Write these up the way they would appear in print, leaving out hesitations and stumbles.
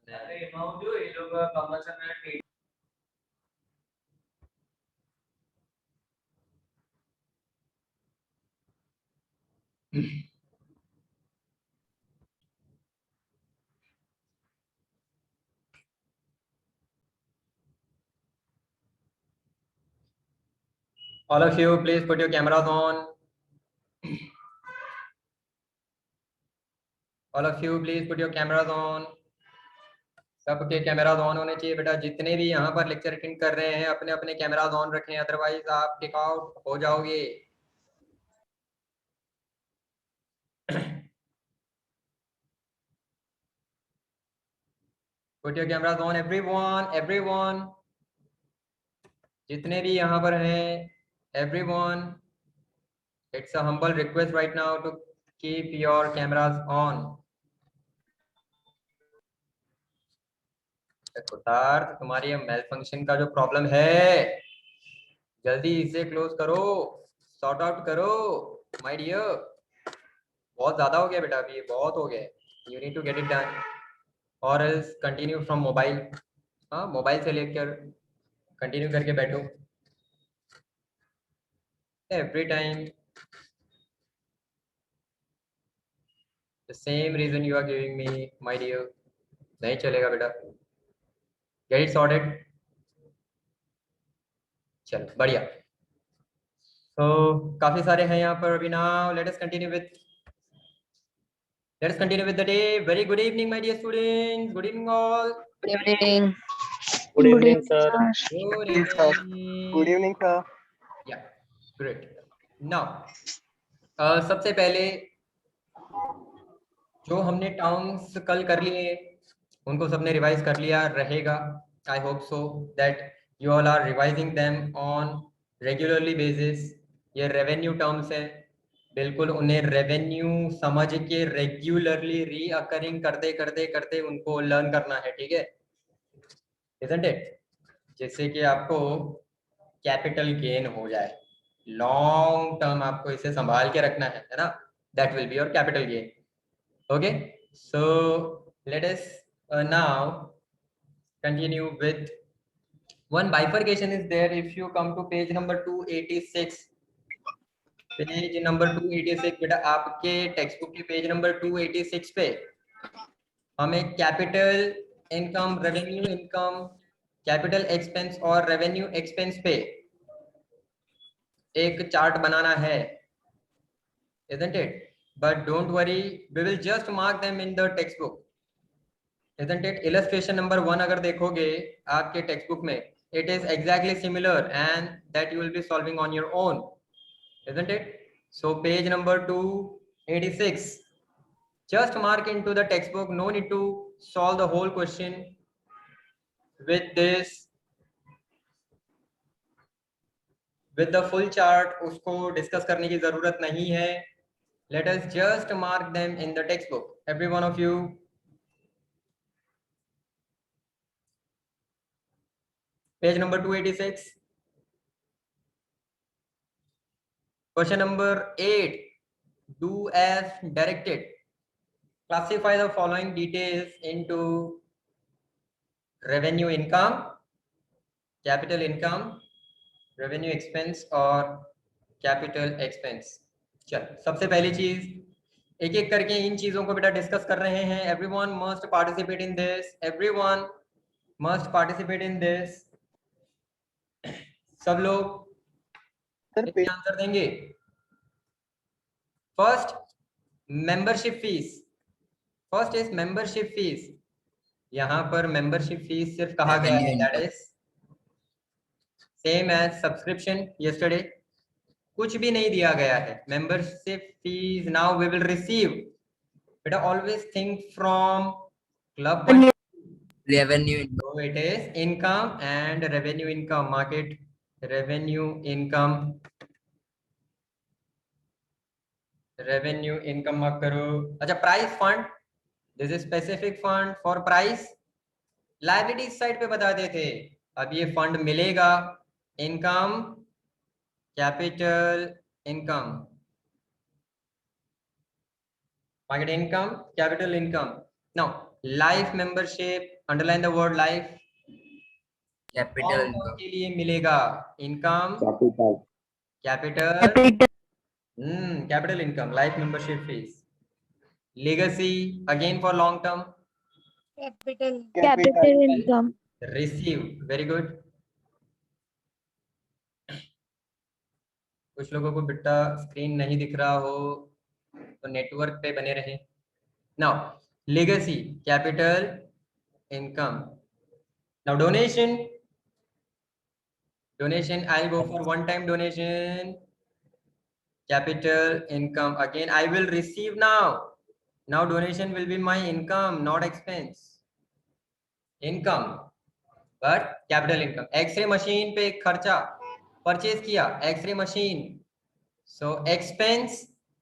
अरे जो ये लोग commercial All of you, please put your cameras on. All of you, please put your cameras on. सबके cameras on होने चाहिए बेटा। जितने भी यहाँ पर लेक्चर अटेंड कर रहे हैं अपने अपने कैमराज ऑन रखें, अदरवाइज आप किक आउट हो जाओगे। Put your cameras on, everyone. जितने भी यहाँ पर हैं, everyone. It's a humble request right now to keep your cameras on. कुतार, तुम्हारी मेल फंक्शन का जो प्रॉब्लम है जल्दी इसे क्लोज करो, सॉर्ट आउट करो माय डियर। बहुत ज्यादा हो गया बेटा, अभी ये बहुत हो गया। You need to get it done और एल्स कंटिन्यू फ्रॉम मोबाइल। हाँ, मोबाइल से लेकर कंटिन्यू करके बैठो every time. The same reason you are giving me my dear, नहीं चलेगा बेटा। Get it sorted. चलो बढ़िया। तो काफी सारे हैं यहाँ पर अभी। Now let us continue with the day. Very good evening my dear students. Good evening all. Good evening. Good evening, sir. Good sir. evening. Good evening, sir. Yeah, great. Now, सबसे पहले जो हमने टाउन्स कल कर लिए उनको सबने revise कर लिया रहेगा। I hope so that you all are revising them on regularly basis. ये रेवेन्यू टर्म्स है, बिल्कुल उन्हें रेवेन्यू समझ के रेगुलरली रीअकरिंग करते करते करते उनको लर्न करना है, ठीक है, इजंट इट? जिससे कि आपको कैपिटल गेन हो जाए। लॉन्ग टर्म आपको इसे संभाल के रखना है ना, that will be your capital gain. Okay, so let us now continue with one bifurcation is there. If you come to page number 286, page number 286 बेटा आपके टेक्स्ट बुक के पेज नंबर 286 पे हमें capital income, revenue income, capital expense और revenue expense पे एक chart बनाना है, isn't it? But don't worry, we will just mark them in the textbook, isn't it? Illustration number 1 अगर देखोगे आपके टेक्स्ट बुक में, it is exactly similar and that you will be solving on your own, isn't it? So page number 286, just mark into the textbook, no need to solve the whole question with this, with the full chart उसको discuss करने की जरूरत नहीं है। Let us just mark them in the textbook, every one of you. Page number 286. Question number 8. Do as directed. Classify the following details into revenue income, capital income, revenue expense और capital expense. चल, सबसे पहली चीज एक एक करके इन चीजों को बेटा डिस्कस कर रहे हैं। Everyone must participate in this. Everyone must participate in this. सब लोग आंसर देंगे। First membership fees, first is membership fees. यहाँ पर मेंबरशिप फीस सिर्फ कहा गया है that is same as subscription yesterday, कुछ भी नहीं दिया गया है। Membership fees now we will receive, बेटा always think from club Revenue. so it is income and revenue income, market revenue income, revenue income mark करो। अच्छा, price fund, this is specific fund for price. Liabilities side पे बताते थे, अब ये fund मिलेगा। Income, capital income, market income, capital income. Now life membership, underline the word life, Capital income. के लिए मिलेगा income, capital, capital, capital income, life membership fees. Legacy again for long term, capital income, receive, very good. कुछ लोगों को बेटा screen नहीं दिख रहा हो तो नेटवर्क पे बने रहें। Now legacy, capital income. Now donation, donation I'll go for one time donation, capital income. Again I will receive now donation will be my income, not expense, income but capital income। x-ray machine पे एक खर्चा purchase किया, x-ray machine, so expense,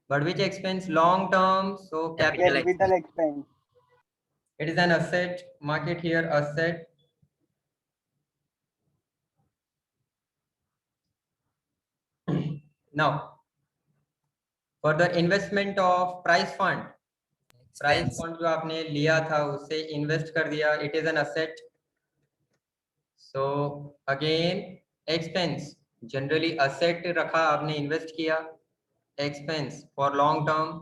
but which expense? Long term, so capital Capital expense, it is an asset, mark it here, asset। now for the investment of price fund, price Expense. Fund जो आपने लिया था उसे invest कर दिया, it is an asset, so again expense, generally asset रखा आपने invest किया, expense for long term,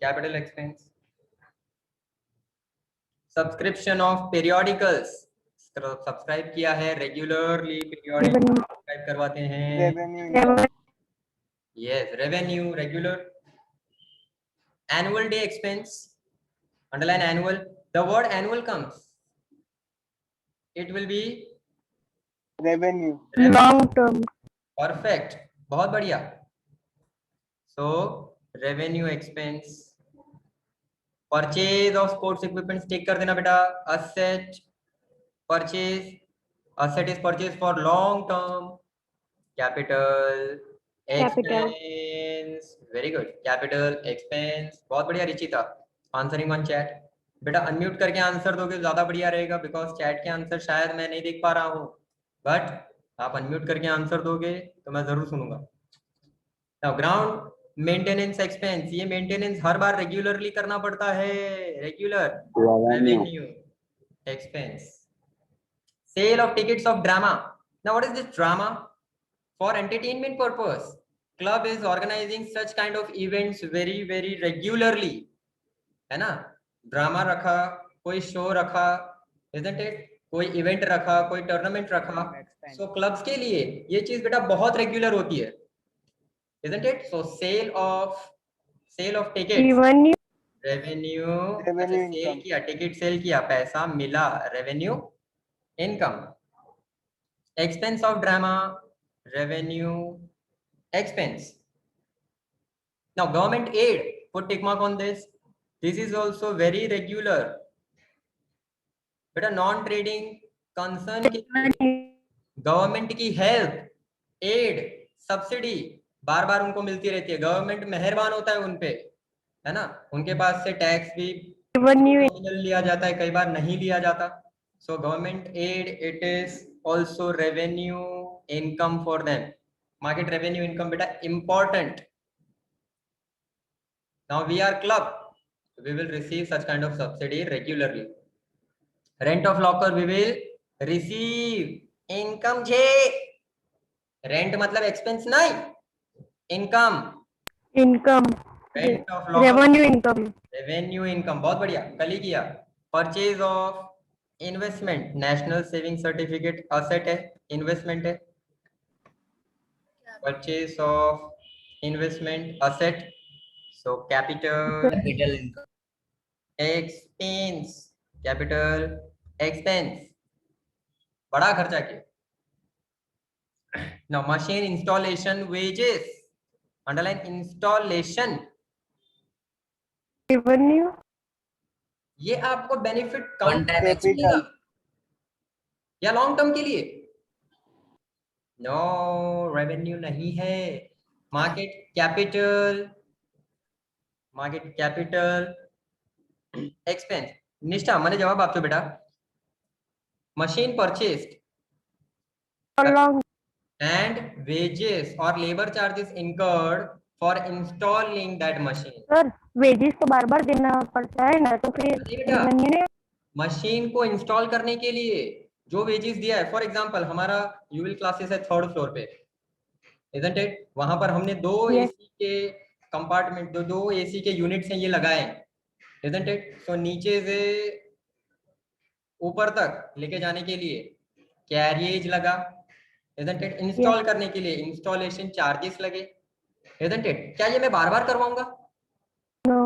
capital expense. Subscription of periodicals, subscribe किया है रेगुलरली, पीरियोडिकल सब्सक्राइब करवाते हैं, revenue, yes revenue, regular. Annual day expense, underline annual, the word annual comes, it will be revenue, long term, perfect, बहुत बढ़िया। so revenue expense, purchase of sports equipment टिक कर देना बेटा, asset, purchase, asset is purchased for long term, capital expense, very good, capital expense, बहुत बढ़िया रिचिता, answering on chat. बेटा unmute करके answer दोगे ज्यादा बढ़िया रहेगा, बिकॉज चैट के आंसर शायद मैं नहीं देख पा रहा हूँ, बट आप अनम्यूट करके आंसर दोगे तो मैं जरूर सुनूंगा। नाउ ग्राउंड मेंटेनेंस एक्सपेंस, ये मेंटेनेंस हर बार रेगुलरली करना पड़ता है, regular revenue, revenue expense. Sale of tickets of drama, now what is this drama? For entertainment purpose club is organising such kind of events very very regularly, है ना, drama रखा, कोई शो रखा, isn't it? कोई event रखा, कोई tournament रखा, सो clubs के लिए ये चीज बेटा बहुत रेगुलर होती है, isn't it? so sale of tickets, revenue, revenue, Revenue sale income. किया, टिकट सेल किया, पैसा मिला, revenue income. Expense of drama, revenue expense. now government aid, put tick mark on this, this is also very regular बेटा। Non trading concern के government की help, add, subsidy बार बार उनको मिलती रहती है, गवर्नमेंट मेहरबान होता है उनपे, है ना, उनके पास से टैक्स भी revenue, लिया जाता है, कई बार नहीं लिया जाता, so government aid, it is also revenue income for them, market revenue income बेटा important. Now we are club, we will receive such kind of subsidy regularly। Rent of locker we will receive, income छे, rent मतलब expense नहीं, income, income, rent of locker, revenue income, revenue income, बहुत बढ़िया, कल ही किया। Purchase of investment, national saving certificate asset है, investment है, purchase of investment asset, so capital Capital income. Expense, capital expense, बड़ा खर्चा किया। now machine installation wages, underline installation, revenue, ये आपको benefit One count time Capital. मिलेगा या long term के लिए? नो, रेवेन्यू नहीं है, market capital, market capital expense. निष्ठा मैंने जवाब आपको बेटा, machine purchased for long, and wages or labor charges incurred for installing that machine। sir, wages तो बार बार देना पड़ता है ना, तो फिर नहीं बेटा, revenue ने मशीन को इंस्टॉल करने के लिए जो वेजेस दिया है, फॉर एग्जांपल हमारा यूविल क्लासेस है 3rd फ्लोर पे, isn't it? वहां पर हमने 2 Yes. एसी के कंपार्टमेंट, दो एसी के यूनिट्स हैं ये लगाए हैं, isn't it? So नीचे से ऊपर तक लेके जाने के लिए कैरियज लगा, isn't it? इंस्टॉल करने के लिए इंस्टॉलेशन चार्जेस लगे, isn't it? क्या ये मैं बार बार करवाऊंगा? No.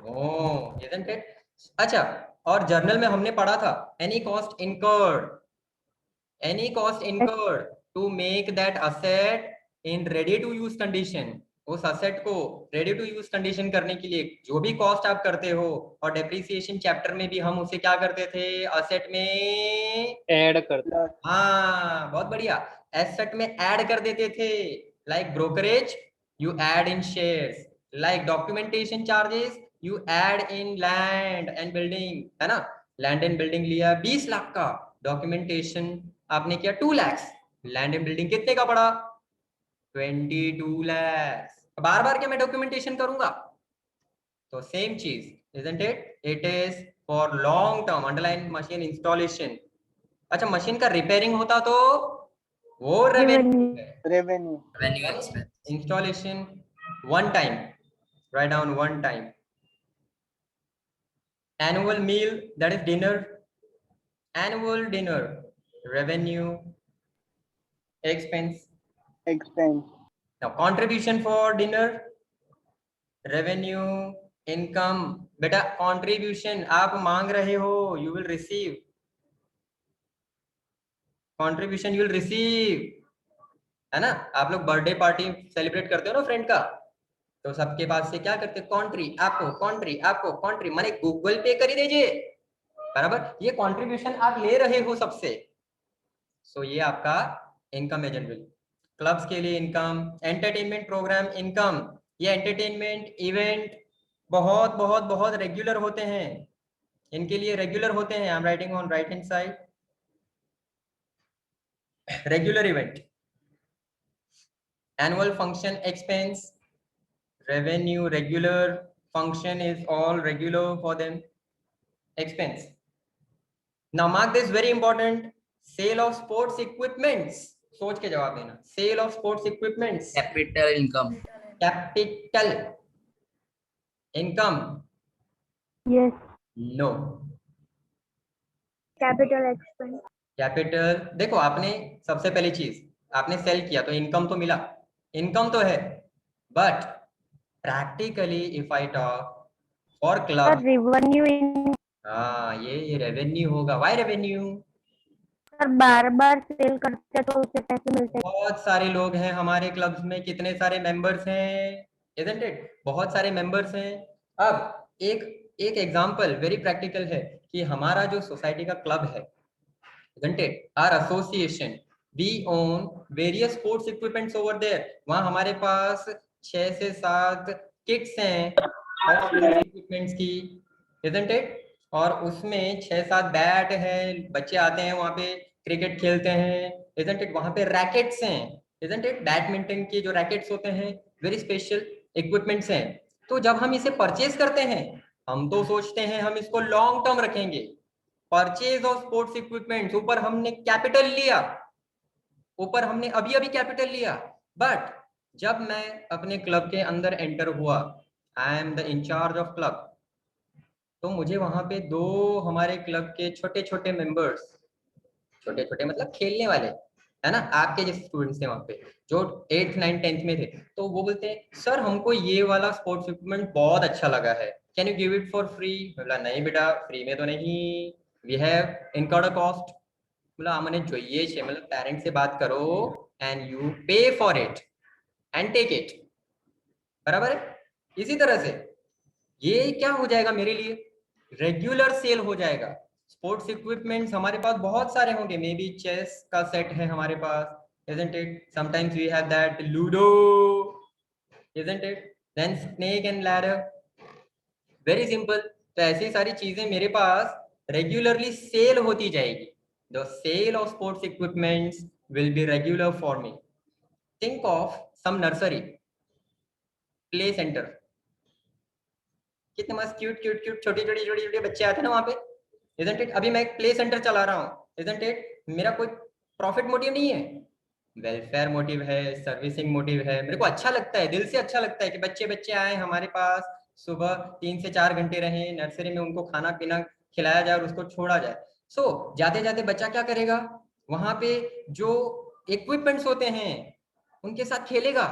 Oh, isn't it? अच्छा, और जर्नल में हमने पढ़ा था any cost incurred to make that asset in ready to use condition. उस असेट को रेडी टू यूज कंडीशन करने के लिए जो भी कॉस्ट आप करते हो, और डेप्रिसिएशन चैप्टर में भी हम उसे क्या करते थे, असेट में ऐड करते। हाँ, बहुत बढ़िया, एसेट में ऐड कर देते थे। Like brokerage you add in shares, like documentation charges you add in land and building, है ना? लैंड एंड बिल्डिंग लिया 20 लाख का, डॉक्यूमेंटेशन आपने किया 2 लाख, लैंड एंड बिल्डिंग कितने का पड़ा? 22 लाख। बार बार क्या मैं डॉक्यूमेंटेशन करूंगा? तो सेम चीज, isn't it? It is for long term underline machine installation। अच्छा, मशीन का रिपेयरिंग होता तो वो रेवेन्यू Revenue. है। Revenue. Revenue expense. Installation one time, write down one time. Annual meal that is dinner, annual dinner revenue expense. Expense. Now contribution for dinner revenue income. बेटा contribution आप मांग रहे हो, you will receive contribution, you will receive, है ना? आप लोग birthday party celebrate करते हो ना फ्रेंड का, तो सबके पास से क्या करते हैं, कॉन्ट्री आपको कॉन्ट्री माने गूगल पे कर ही दीजिए, बराबर? ये कंट्रीब्यूशन आप ले रहे हो सबसे। सो ये आपका इनकम है जनरल। क्लब्स के लिए इनकम, एंटरटेनमेंट प्रोग्राम इनकम। ये एंटरटेनमेंट इवेंट बहुत बहुत बहुत रेगुलर होते हैं, इनके लिए रेगुलर होते हैं। I am writing on right hand side, regular event. Annual function expense revenue, regular function is all regular for them, expense। Now mark this very important, sale of sports equipments, सोच के जवाब देना, sale of sports equipments, Capital income. capital income, Yes. no। Capital expense. Capital, देखो आपने सबसे पहली चीज आपने सेल किया तो इनकम तो मिला, इनकम तो है, but practically if I talk for Sir, club, revenue in. हाँ ये रेवेन्यू होगा। Why revenue? सर बार बार सेल करते तो उससे पैसे मिलते। बहुत सारे लोग हैं हमारे क्लब्स में, कितने सारे मेंबर्स हैं, isn't it? बहुत सारे मेंबर्स हैं। अब एक एग्जांपल वेरी प्रैक्टिकल है कि हमारा जो सोसाइटी का क्लब है, isn't it? Our association, we own various sports equipments over there। वहाँ हमारे पास 6 से 7 किट्स हैं इक्विपमेंट्स की, isn't it? और उसमें 6-7 बैट हैं, बच्चे आते हैं वहाँ पे क्रिकेट खेलते हैं, isn't it? वहाँ पे रैकेट्स हैं, isn't it? बैडमिंटन के जो रैकेट्स होते हैं, वेरी स्पेशल इक्विपमेंट्स हैं। तो जब हम इसे परचेज करते हैं, हम तो सोचते हैं हम इसको लॉन्ग टर्म रखेंगे। परचेज ऑफ स्पोर्ट्स इक्विपमेंट्स, ऊपर हमने कैपिटल लिया, ऊपर हमने अभी कैपिटल लिया, बट जब मैं अपने क्लब के अंदर एंटर हुआ, I am the incharge of club, तो मुझे वहां पे 2 हमारे क्लब के छोटे छोटे मेंबर्स, छोटे छोटे मतलब खेलने वाले, है ना, आपके जैसे स्टूडेंट्स थे वहां पे, जो 8th 9th 10th में थे, तो वो बोलते हैं सर हमको ये वाला स्पोर्ट्स इक्विपमेंट बहुत अच्छा लगा है, can you give it for free? बोला नहीं बेटा फ्री में तो नहीं, we have incurred a cost. बोला हमने જોઈએ છે, मतलब पेरेंट्स से बात करो and you pay for it and take it, बराबर है? इसी तरह से ये क्या हो जाएगा मेरे लिए, रेगुलर सेल हो जाएगा। स्पोर्ट्स इक्विपमेंट्स हमारे पास बहुत सारे होंगे, मे बी चेस का सेट है हमारे पास, isn't it? Sometimes we have that ludo, isn't it? Then snake and ladder, very simple। तो ऐसी सारी चीजें मेरे पास रेगुलरली सेल होती जाएगी। The sale of sports equipments will be regular for me। Think of some nursery, play center, कितने मस्त cute छोटे बच्चे आते हैं ना वहां पे, isn't it? अभी मैं एक प्ले सेंटर चला रहा हूँ, isn't it? मेरा कोई प्रॉफिट मोटिव नहीं है, वेलफेयर मोटिव है, सर्विसिंग मोटिव है। मेरे को अच्छा लगता है, दिल से अच्छा लगता है कि बच्चे आए हमारे पास, सुबह 3 से 4 घंटे रहे नर्सरी में, उनको खाना पीना खिलाया जाए और उसको छोड़ा जाए। सो जाते जाते बच्चा क्या करेगा, वहां पे जो इक्विपमेंट्स होते हैं उनके साथ खेलेगा।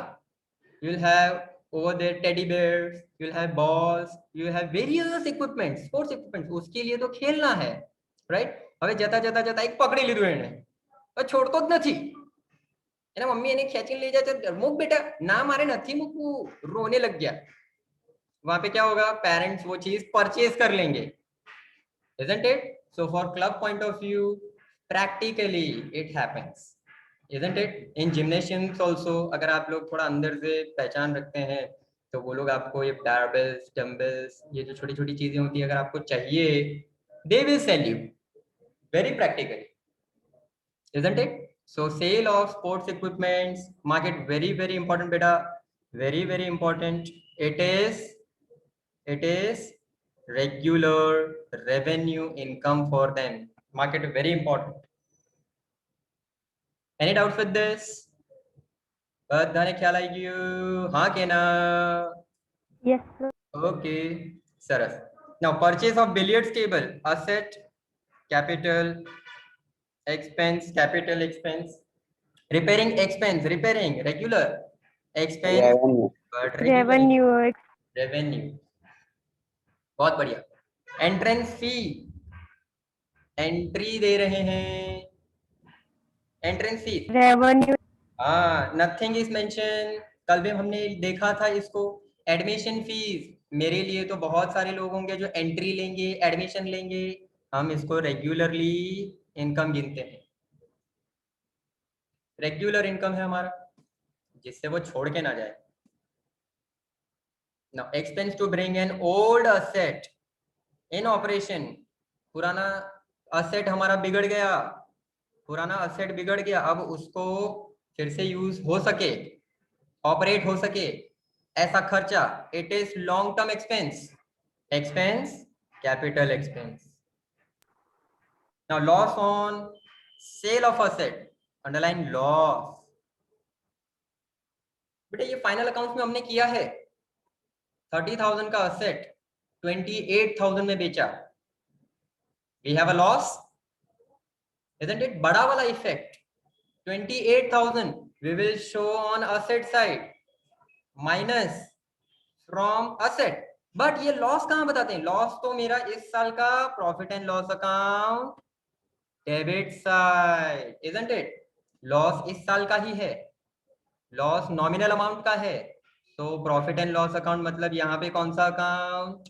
You will have over there teddy bears, you will have balls, you have various equipments, sports equipments, उसके लिए तो खेलना है, राइट? હવે જતા જતા જતા એક પકડી લીધું એને, છોડતો જ નથી, એના મમ્મી એને ખેંચીને લઈ જાય તો મૂક બેટા, ના મારે નથી મૂકવું, રોने लग गया। वहां पे क्या होगा, पेरेंट्स वो चीज परचेज कर लेंगे, isn't it? So for club point of view, practically it happens, isn't it? In gymnasiums also, अगर आप लोग थोड़ा अंदर से पहचान रखते हैं तो वो लोग आपको ये बारबेल्स, डंबल्स, ये जो छोटी छोटी चीजें होती है, अगर आपको चाहिए, they will sell you very practically, isn't it? So sale of sports equipments market, very important beta, very important. It is regular revenue income for them, market very important. Any doubts with this? બધાને ખ્યાલ આવી ગયું? હા કે ના? Yes, sir. Okay, સરસ. Now purchase of billiards table, asset, capital expense, capital expense. Repairing expense, repairing regular expense, Revenue. but regular Revenue. revenue. बहुत बढ़िया। एंट्रेंस फी, एंट्री दे रहे हैं, एंट्रेंस फी। Revenue. हाँ, नथिंग इज मेंशन, कल भी हमने देखा था इसको। एडमिशन फीस, मेरे लिए तो बहुत सारे लोग होंगे जो एंट्री लेंगे, एडमिशन लेंगे, हम इसको रेगुलरली इनकम गिनते हैं। रेगुलर इनकम है हमारा, जिससे वो छोड़ के ना जाए। Now expense to bring an old asset in operation, पुराना asset हमारा बिगड़ गया, पुराना asset बिगड़ गया, अब उसको फिर से यूज हो सके, ऑपरेट हो सके, ऐसा खर्चा, it is long term expense, expense, capital expense. Now loss on sale of asset, underline loss। बेटा ये फाइनल अकाउंट में हमने किया है, 30,000 का असेट 28,000 में बेचा, we have a loss, isn't it? बड़ा वाला effect 28,000 we will show on asset side minus from asset, but ये लॉस कहां बताते हैं? लॉस तो मेरा इस साल का profit and loss account debit side, isn't it? Loss इस साल का ही है, लॉस नॉमिनल अमाउंट का है, तो प्रॉफिट एंड लॉस अकाउंट मतलब यहाँ पे कौन सा अकाउंट,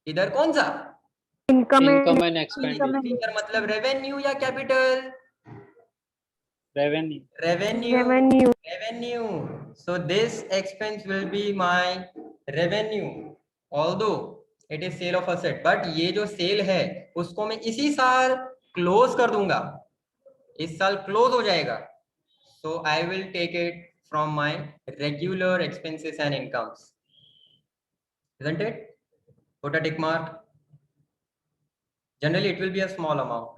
इधर कौन सा? Income. Income and expenditure. इधर मतलब रेवेन्यू या capital? Revenue. Revenue. Revenue. So this expense will be my revenue, although it is sale of asset, but ये जो सेल है उसको मैं इसी साल क्लोज कर दूंगा, इस साल क्लोज हो जाएगा, so I will take it from my regular expenses and incomes, isn't it? Put a tick mark. Generally it will be a small amount,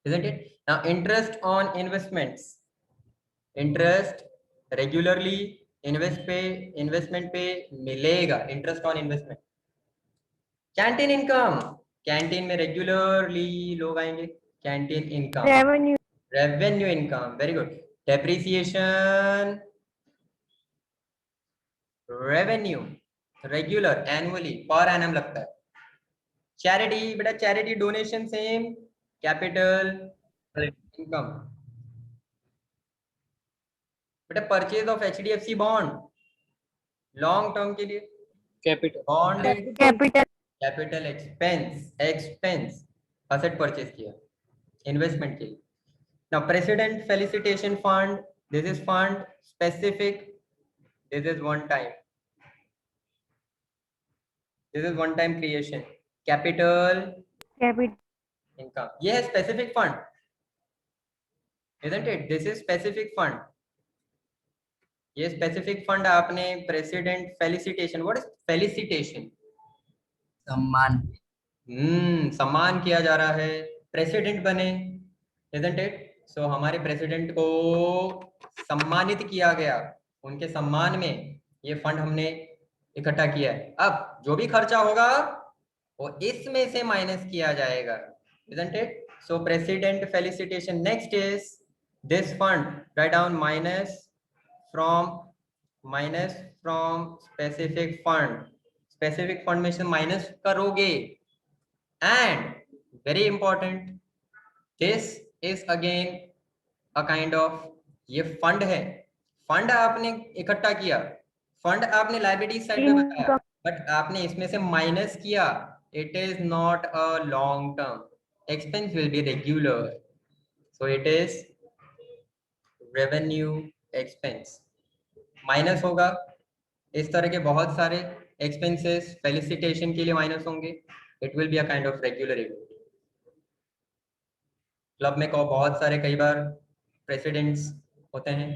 isn't it? Now interest on investments, interest regularly investment पे मिलेगा, interest on investment. Canteen income, canteen में regularly लोग आएंगे, canteen income, Revenue. Revenue income, very good. Depreciation, revenue, regular, annually, per annum लगता है। Charity, बेटा charity donation same, capital income. बेटा purchase of HDFC bond long term के लिए, Capital. Bond Capital. Capital expense asset purchase किया investment के लिए। Now president felicitation fund, this is fund specific, this is one time, this is one time creation. Capital income, ये है specific fund, isn't it? This is specific fund, ये specific fund आपने president felicitation, what is felicitation? सम्मान सम्मान किया जा रहा है, प्रेसिडेंट बने, isn't it? सो हमारे प्रेसिडेंट को सम्मानित किया गया, उनके सम्मान में ये फंड हमने इकट्ठा किया है। अब जो भी खर्चा होगा वो इसमें से माइनस किया जाएगा, isn't it? So president felicitation. Next is this fund. Write down minus from specific fund. Specific fund में से माइनस करोगे। And very important, this is again a kind of, ये फंड है, फंड आपने इकट्ठा किया, फंड आपने लायबिलिटी साइड पे बताया, बट आपने इसमें से माइनस किया। It is not a long term, expense will be regular, so it is revenue expense, minus होगा। इस तरह के बहुत सारे एक्सपेंसेस फेलिसिटेशन के लिए माइनस होंगे, it will be a kind of regular event. Club में बहुत सारे कई बार प्रेसिडेंट्स होते हैं,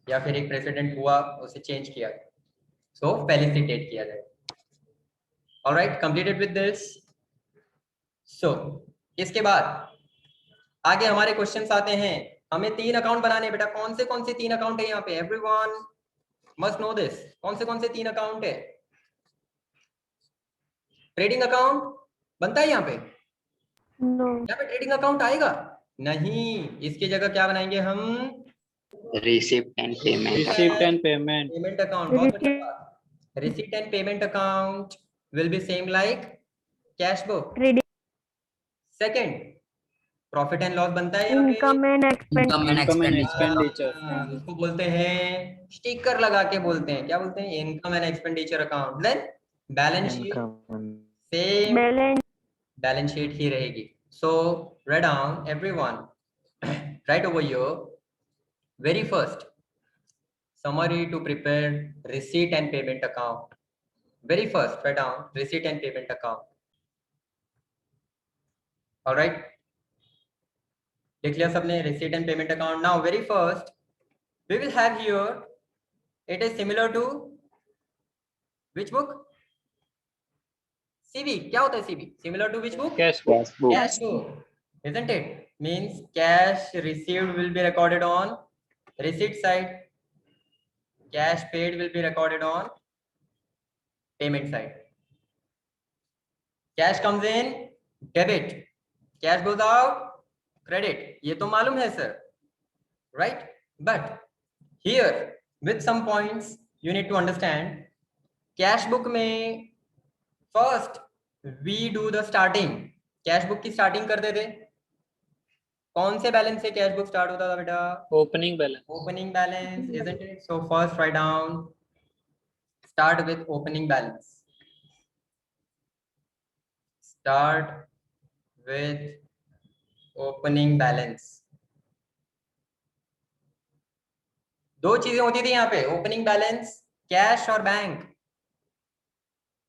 या फिर एक प्रेसिडेंट हुआ उसे चेंज किया, सो फेलिसिटेट किया जाए। Alright, completed with this. So इसके बाद आगे हमारे क्वेश्चंस आते हैं। हमें 3 अकाउंट बनाने, बेटा कौन से 3 अकाउंट है यहाँ पे? Everyone must know this. कौन से 3 अकाउंट है? ट्रेडिंग अकाउंट बनता है यहाँ पे? नो। यहाँ पे ट्रेडिंग अकाउंट आएगा नहीं, इसकी जगह क्या बनाएंगे हम? Receipt and payment. Receipt and payment. Payment account. बहुत बढ़िया बात। Receipt and payment account will be same like cash book. Trading second, profit and loss बनता है यहाँ पे? Income and expense. income and Income and expenditure. expenditure. उसको बोलते हैं, स्टिकर लगा के बोलते हैं, क्या बोलते हैं? Income and expenditure account. Then balance sheet, same balance balance sheet ही रहेगी। So write down everyone, write over here, very first summary to prepare receipt and payment account. Very first write down receipt and payment account. All right, लिख लिया सबने receipt and payment account? Now very first we will have here, it is similar to which book? CV. क्या होता है CV? Similar to which book? Cash book. Cash book. Cash book, isn't it? Means cash received will be recorded on receipt side, cash paid will be recorded on payment side. Cash comes in debit, cash goes out credit. ये तो मालूम है sir, right? But here with some points you need to understand. Cash book में first we do the starting. Cash book की starting कर देते। कौन से बैलेंस से कैश बुक स्टार्ट होता था बेटा? Opening balance. Opening balance, isn't it? So first write down, start with opening balance. Start with opening balance. दो चीजें होती थी यहाँ पे, ओपनिंग बैलेंस, कैश और बैंक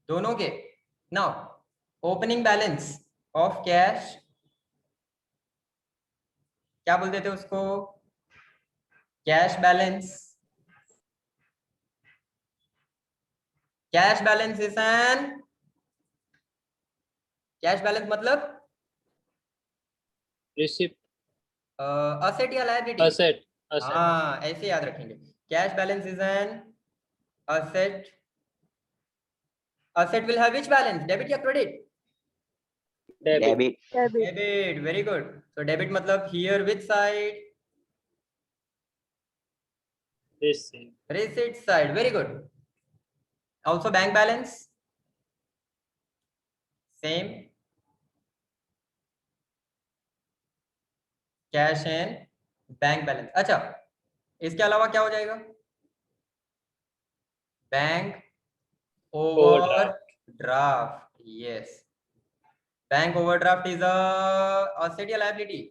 दोनों के। Now opening balance of cash क्या बोलते थे उसको? Cash balance. Cash balance is an, cash balance मतलब Receipt. असेट या लायबिलिटी? Asset. Asset. हाँ, ऐसे याद रखेंगे। Cash balance is an asset. Asset will have which balance? Debit या credit? Debit. Debit, very good. So debit मतलब here which side? Receipt. Receipt side, very good. Also bank balance, same. Cash and bank balance. अच्छा, इसके अलावा क्या हो जाएगा? Bank overdraft, yes. Bank overdraft is a asset या liability?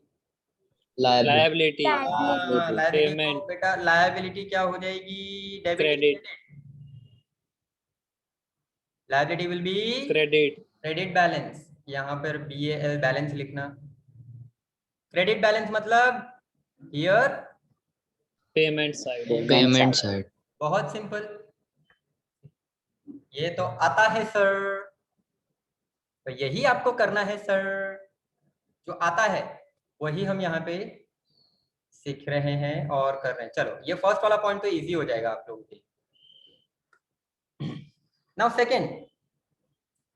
Liability. liability Payment. तो बेटा liability क्या हो जाएगी? Debit. Credit. Liability will be Credit. Credit balance. यहाँ पर BAL बैलेंस लिखना। क्रेडिट बैलेंस मतलब here Payment side. Payment side. बहुत सिंपल, ये तो आता है सर, तो यही आपको करना है सर, जो आता है वही हम यहाँ पे सीख रहे हैं और कर रहे हैं। चलो ये फर्स्ट वाला पॉइंट तो इजी हो जाएगा आप लोगों के लिए। नाउ सेकेंड,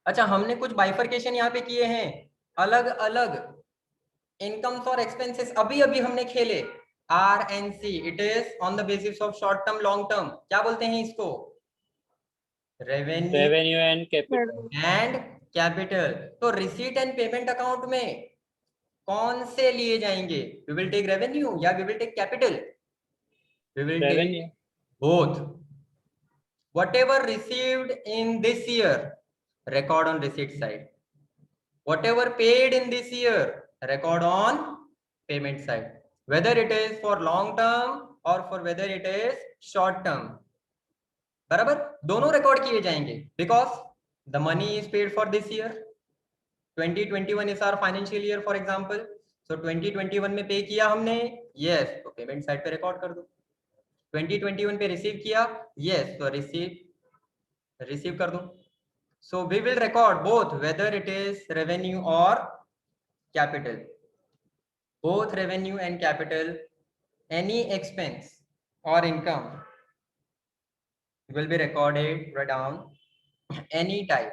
अच्छा हमने कुछ बाइफरकेशन यहाँ पे किए हैं, अलग अलग इनकम्स और एक्सपेंसेस अभी अभी हमने खेले, R and C, it is on the basis of short term long term, क्या बोलते हैं इसको, revenue revenue and capital. And capital. तो रिसीट एंड पेमेंट अकाउंट में कौन से लिए जाएंगे, वी विल टेक रेवेन्यू या we will take capital, we will revenue. Take both. Whatever received in this year, record on receipt side. Whatever paid in this year, record on payment side. Whether it is for long term or for whether it is short term. बराबर दोनों record किए जाएंगे, because the money is paid for this year. 2021 is our financial year for example. So 2021 में पे किया हमने, yes, तो payment side पे रिकॉर्ड कर दो। 2021 पे रिसीव किया, yes, तो रिसीव कर दो। So we will record both, whether it is revenue or capital. Both revenue and capital, any expense or income will be recorded right down, any type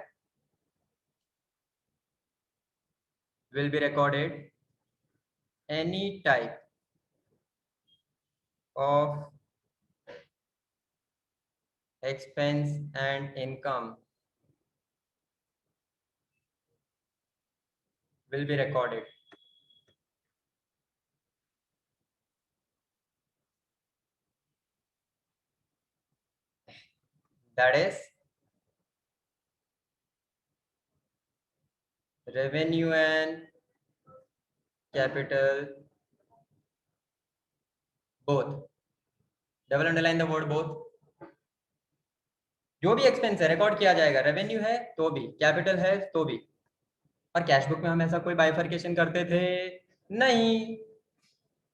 will be recorded, any type of expense and income will be recorded. That is revenue and capital, both. Double underline the word both. जो भी expense है record किया जाएगा, revenue है तो भी, capital है तो भी। और कैश बुक में हम ऐसा कोई बाइफरकेशन करते थे नहीं,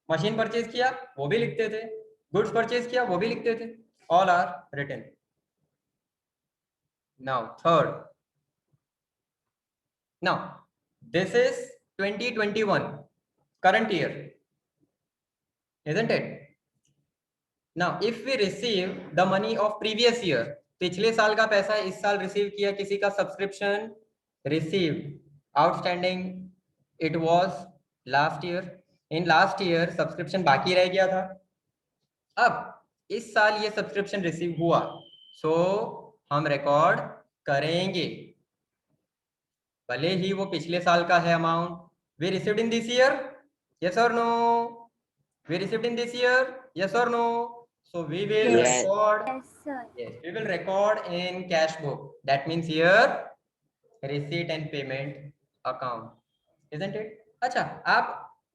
मशीन परचेज किया वो भी लिखते थे, गुड्स परचेज किया वो भी लिखते थे, all are written. Now third, now this is 2021 current year, isn't it? Now if we receive the money of previous year, पिछले साल का पैसा इस साल रिसीव किया, किसी का subscription received, outstanding it was last year, in last year subscription बाकी रह गया था, अब इस साल ये सब्सक्रिप्शन रिसीव हुआ, सो हम रिकॉर्ड करेंगे, भले ही वो पिछले साल का है amount. We received in this year, yes और no, we received in this year, yes और no, so we will Yes. record, Yes, sir. yes, we will record in cash book, that means here receipt and payment account, isn't it? अच्छा, आप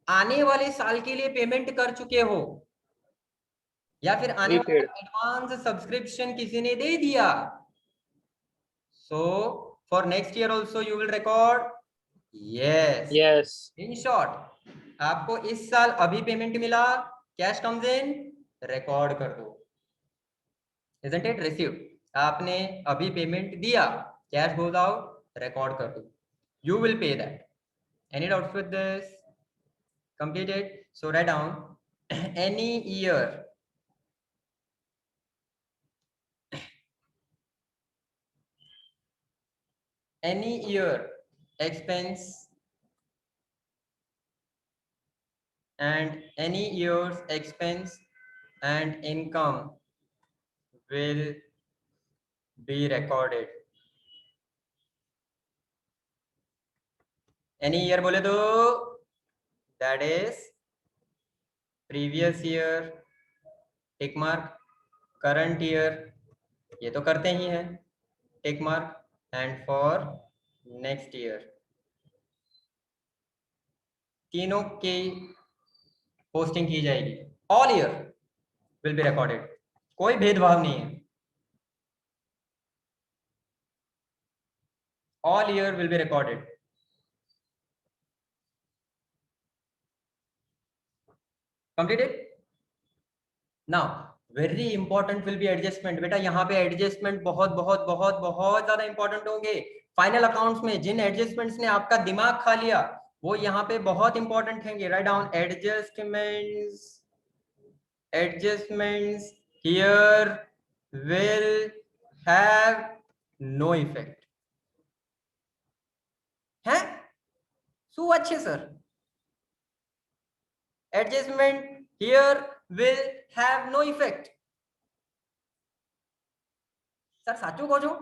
आने वाले साल के लिए payment कर चुके हो या फिर आने वाला एडवांस सब्सक्रिप्शन किसी ने दे दिया, so for next year also you will record, yes, Yes. in short आपको इस साल अभी पेमेंट मिला, कैश कम्स इन, रिकॉर्ड कर दो, isn't it? Received, आपने अभी पेमेंट दिया, कैश गोज आउट, रिकॉर्ड कर दो, you will pay that. Any doubts with this? Completed. So write down any year, any year expense and any year's expense and income will be recorded. Any year बोले तो that is previous year, tick mark, current year ये तो करते ही हैं, tick mark, and for next year, तीनों की posting की जाएगी, all year will be recorded, कोई भेदभाव नहीं है, all year will be recorded. Completed? Now very important will be adjustment. बेटा यहाँ पे एडजस्टमेंट बहुत बहुत बहुत बहुत ज्यादा इंपॉर्टेंट होंगे। फाइनल अकाउंट्स में जिन एडजस्टमेंट्स ने आपका दिमाग खा लिया वो यहाँ पे बहुत इंपॉर्टेंट हैंगे। Write down adjustments, adjustments here will have no effect है। सो अच्छे sir, adjustment here will have no effect. Sir साचू કહો છો?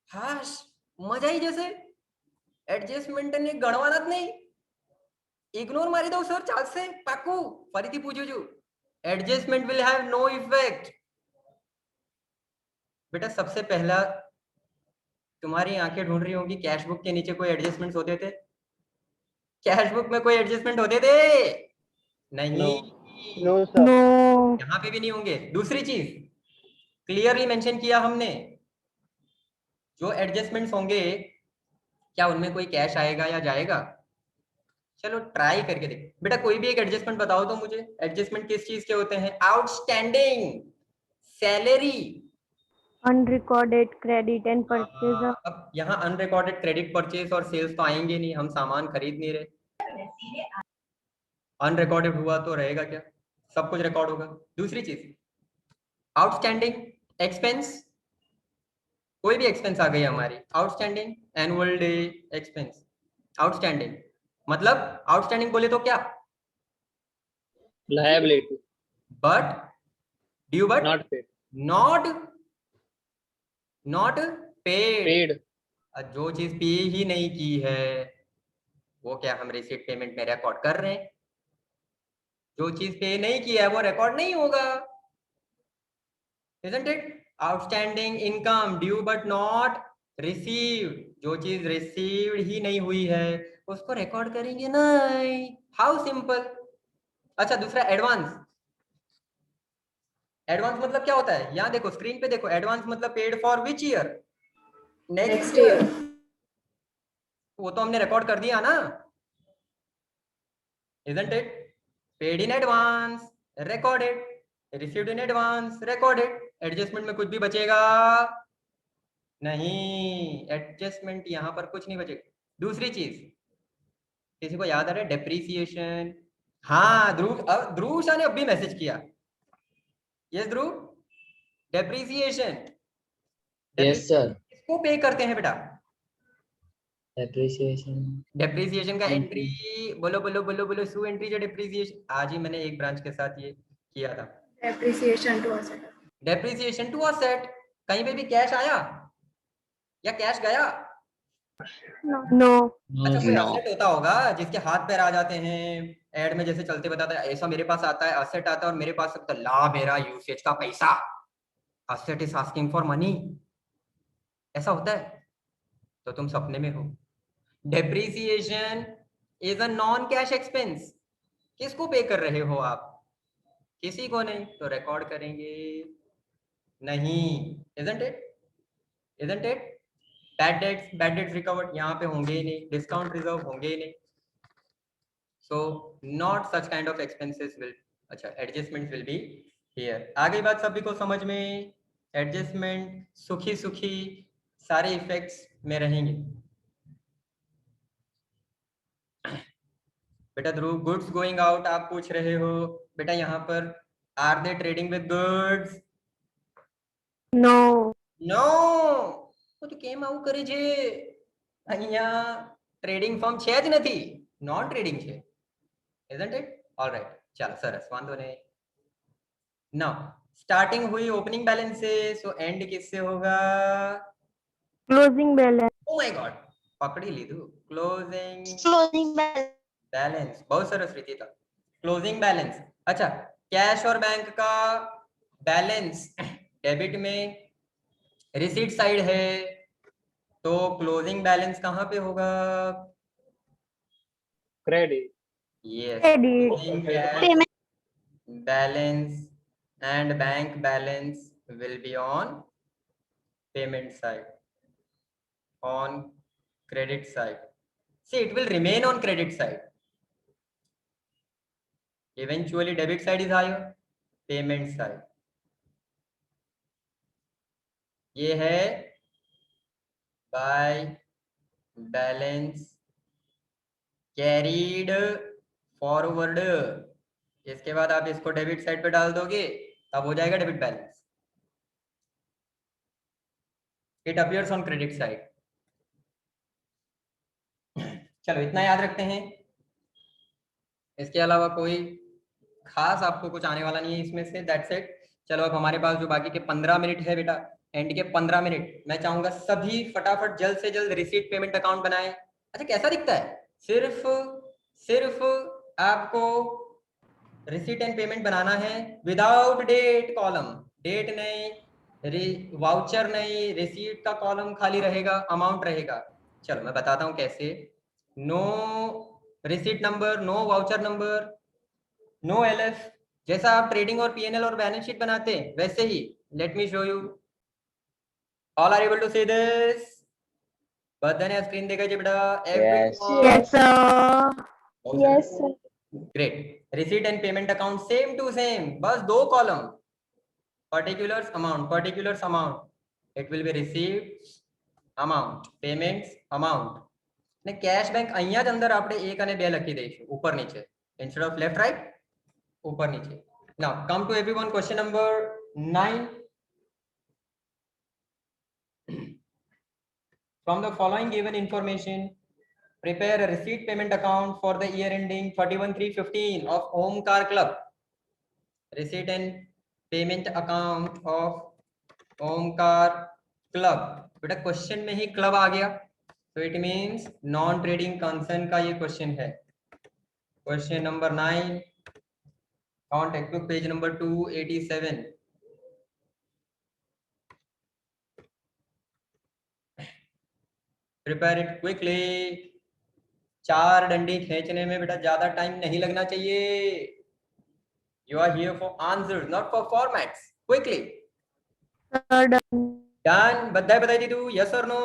હાશ મજા આવી જશે। એડજસ્ટમેન્ટ ને ગણવાના જ નહીં, ઇગ્નોર મારી દો સર, ચાલશે પાકું। ફરીથી પૂછું છું, adjustment will have no effect। बेटा सबसे पहला तुम्हारी आंखें ढूंढ रही होंगी कैश बुक के नीचे कोई एडजस्टमेंट्स होते थे? कैश बुक में कोई एडजस्टमेंट होते थे? नहीं, नो सर, नो यहाँ पे भी नहीं होंगे। दूसरी चीज क्लियरली मेंशन किया हमने, जो एडजस्टमेंट्स होंगे क्या उनमें कोई कैश आएगा या जाएगा? चलो ट्राई करके देख। बेटा कोई भी एक एडजस्टमेंट बताओ तो मुझे। एडजस्टमेंट किस चीज के होते हैं? Outstanding salary, unrecorded credit and purchase. अब यहाँ अनरिकॉर्डेड क्रेडिट परचेज और सेल्स तो आएंगे नहीं, हम सामान खरीद नहीं रहे। अनरिकॉर्डेड हुआ तो रहेगा क्या? सब कुछ रिकॉर्ड होगा। दूसरी चीज आउटस्टैंडिंग एक्सपेंस, कोई भी एक्सपेंस आ गई हमारी outstanding, annual day expense outstanding, मतलब आउटस्टैंडिंग बोले तो क्या? Liability, but due but not paid, not paid. Paid, जो चीज पे ही नहीं की है वो क्या हम रिसीट पेमेंट में रिकॉर्ड कर रहे हैं? जो चीज पे नहीं किया है वो रिकॉर्ड नहीं होगा, isn't it? Outstanding income due but not received, जो चीज रिसीव्ड ही नहीं हुई है उसको रिकॉर्ड करेंगे नहीं। How simple. अच्छा दूसरा एडवांस। एडवांस मतलब क्या होता है? यहाँ देखो स्क्रीन पे देखो, एडवांस मतलब paid for which year? Next year. वो तो हमने रिकॉर्ड कर दिया ना, isn't it? Paid in advance recorded, received in advance recorded. Adjustment में कुछ भी बचेगा नहीं, एडजस्टमेंट यहाँ पर कुछ नहीं बचेगा। दूसरी चीज किसी को याद आ रहा है? डेप्रीसिएशन। हाँ ध्रुव शाह ने अभी मैसेज किया। यस ध्रुव, डेप्रीसिएशन। Yes sir. किसको पे करते हैं बेटा? डेप्रिसिएशन। डेप्रीसिएशन का एंट्री बोलो बोलो बोलो बोलो, सु एंट्री जो डेप्रीसिएशन। आज ही मैंने एक ब्रांच के साथ ये किया था। Depreciation to asset. Depreciation to asset. कहीं पे भी कैश आया या कैश गया? नो अच्छा कोई No. असेट होता होगा जिसके हाथ पैर आ जाते हैं, एड में जैसे चलते बताता है ऐसा मेरे पास आता है, असेट आता है और मेरे पास तो ला मेरा यूसेज का पैसा, asset is asking for money, ऐसा होता है तो तुम सपने में हो। Depreciation is a non cash expense. किसको पे कर रहे हो आप? किसी को नहीं, तो रिकॉर्ड करेंगे नहीं। isn't it? isn't it? Bad debts recovered यहाँ पे होंगे ही नहीं, डिस्काउंट रिजर्व होंगे ही नहीं, so not such kind of expenses will, अच्छा एडजस्टमेंट विल बी हियर। आ गई बात सभी को समझ में? एडजस्टमेंट सुखी सुखी सारे इफेक्ट्स में रहेंगे। बेटा ध्रुव गुड्स गोइंग आउट आप पूछ रहे हो, बेटा यहाँ पर are they trading with goods? No no, वो तो કેમ આવું કરે છે? અહીંયા ટ્રેડિંગ ફર્મ છે જ નથી, નોન ટ્રેડિંગ છે, isn't it? All right, चलो सरस, वांधो नहीं। नाउ स्टार्टिंग हुई ओपनिंग बैलेंस से, सो एंड किससे होगा? Closing balance. Oh my god, पकड़ी लीधु। Closing balance. बैलेंस, बहुत सरस रीति था। Closing balance. अच्छा कैश और बैंक का बैलेंस डेबिट में रिसीट साइड है, तो क्लोजिंग बैलेंस कहाँ पे होगा? Credit, yes, credit. Balance and bank balance will be on payment side, on credit side. See, it will remain on credit side. Eventually debit side is higher, payment side. ये है by balance carried forward. इसके बाद आप इसको debit side पे डाल दोगे, तब हो जाएगा debit balance. It appears on credit side. चलो इतना याद रखते हैं। इसके अलावा कोई खास आपको कुछ आने वाला नहीं है इसमें से। That's it. चलो अब हमारे पास जो बाकी के 15 मिनट है बेटा, एंड के 15 मिनट मैं चाहूंगा सभी फटाफट जल्द से जल्द रिसीट पेमेंट अकाउंट बनाए। अच्छा कैसा दिखता है? सिर्फ आपको रिसीट एंड पेमेंट बनाना है विदाउट डेट कॉलम। डेट नहीं, वाउचर नहीं, रिसीट का कॉलम खाली रहेगा, अमाउंट रहेगा। चलो मैं बताता हूं कैसे। No receipt number, no voucher number, no LF. जैसा आप ट्रेडिंग और पीएनएल और बैलेंस शीट बनाते हैं वैसे ही। Let me show you. All are able to see this? बधाने स्क्रीन देखा जी बेटा। Yes. Yes, sir. Yes, sir. Great. Receipt and payment account same to same, बस दो column, particulars amount, particulars amount. It will be received amount, payments amount ने cash bank અહીંયા જ અંદર આપણે 1 અને 2 લખી દઈશું ઉપર નીચે, instead of left right ऊपर नीचे। now come to everyone, question number 9. from the following given information, prepare a receipt payment account for the year ending 31/3/15 of Omkar Club. Receipt and payment account of Omkar Club. बेटा question में ही club आ गया, तो it means non trading concern का ये question है। Question number 9 on textbook page number 287. prepare it quickly. 4 डंडी खींचने में बेटा ज्यादा टाइम नहीं लगना चाहिए। you are here for answers, not for formats. quickly. Sir, done. done. बधाई दी तू। yes or no?